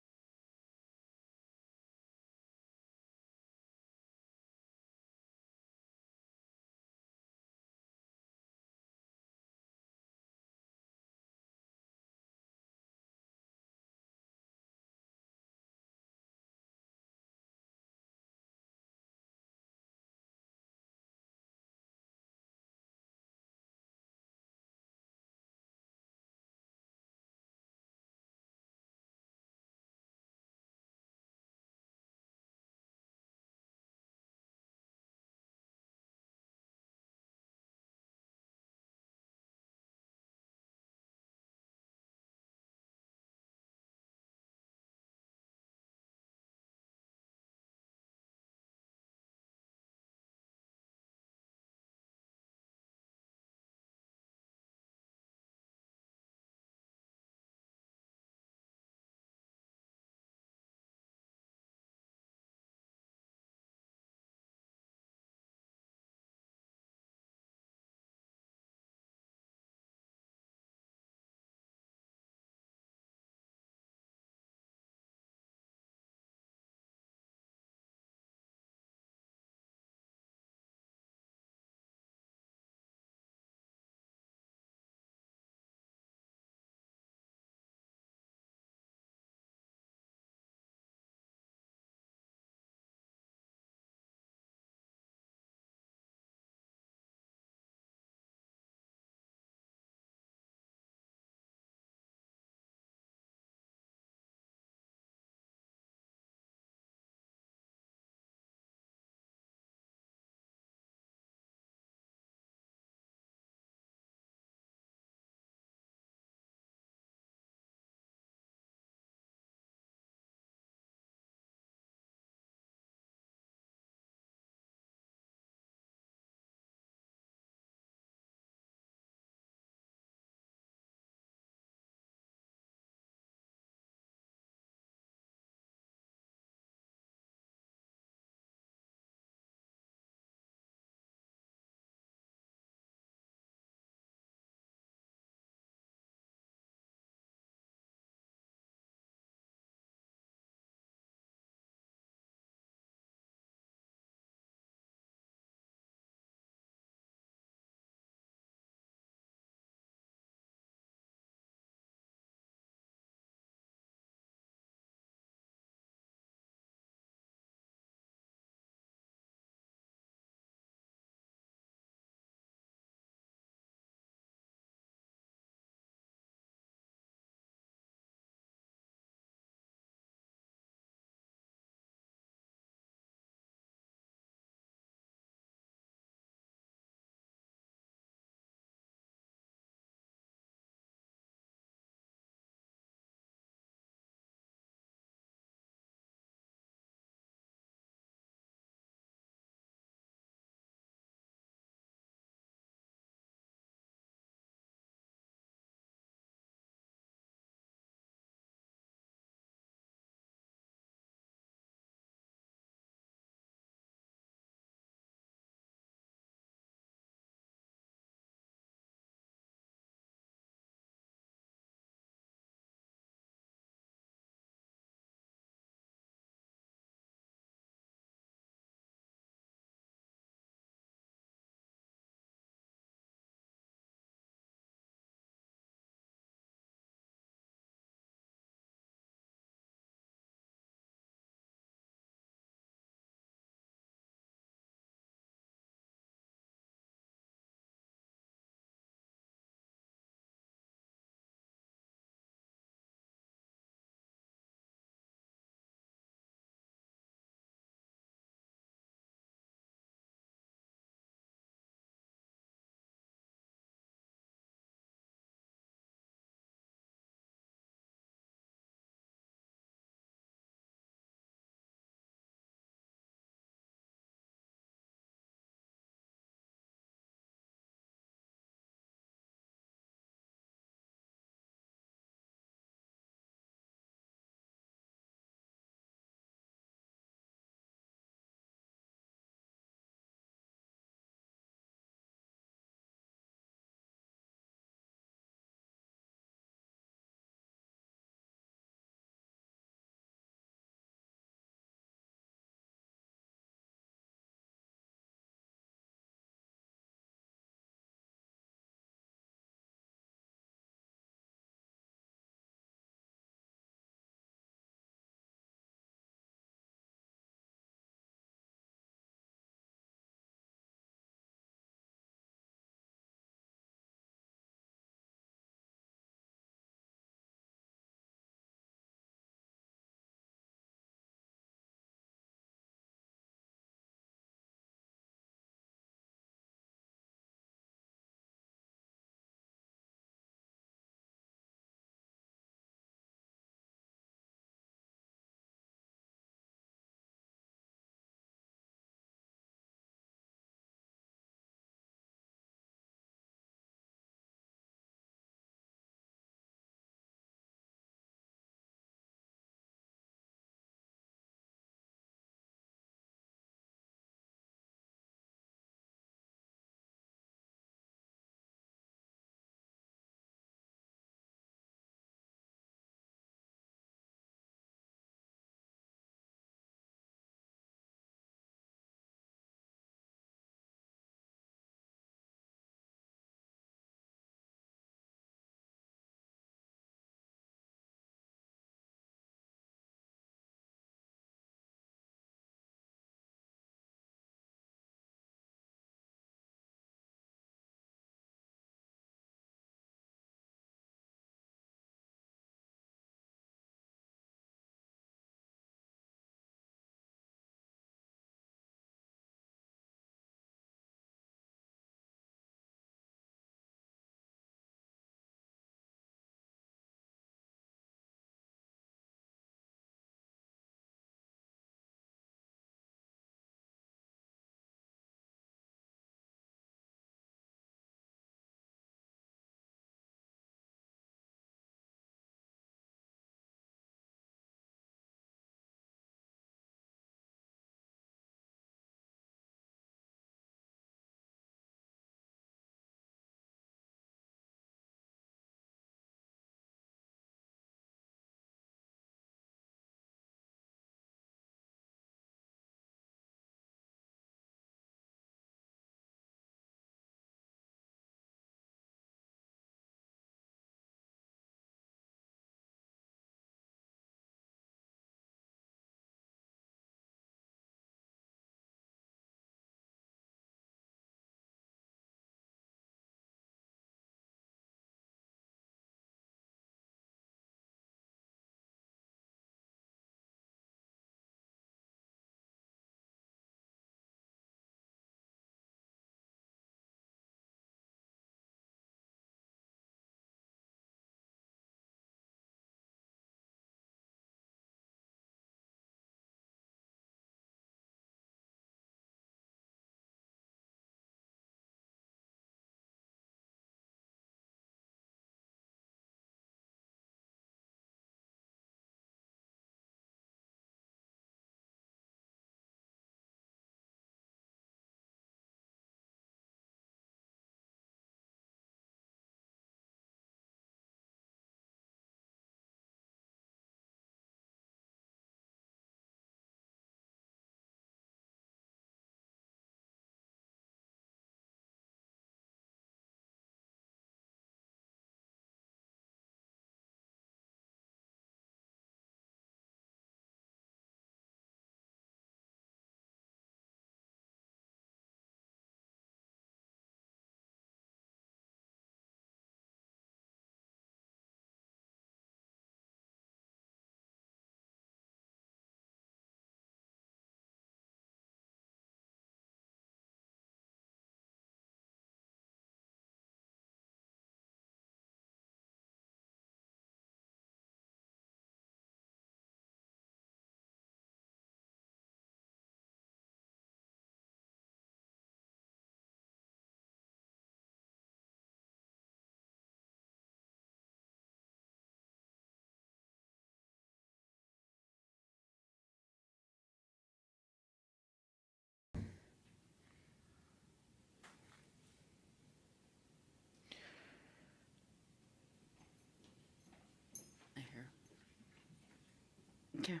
S7: Chair.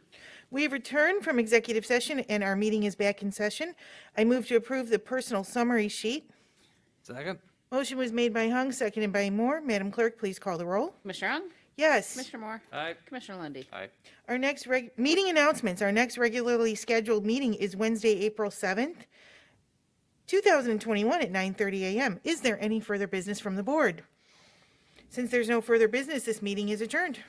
S2: We have returned from executive session and our meeting is back in session. I move to approve the personal summary sheet.
S1: Second?
S2: Motion was made by Hung, seconded by Moore. Madam Clerk, please call the roll.
S3: Commissioner Young?
S2: Yes.
S3: Commissioner Moore?
S1: Aye.
S3: Commissioner Lundy.
S4: Aye.
S2: Our next meeting announcements. Our next regularly scheduled meeting is Wednesday, April 7th, 2021 at 9:30 a.m. Is there any further business from the board? Since there's no further business, this meeting is adjourned.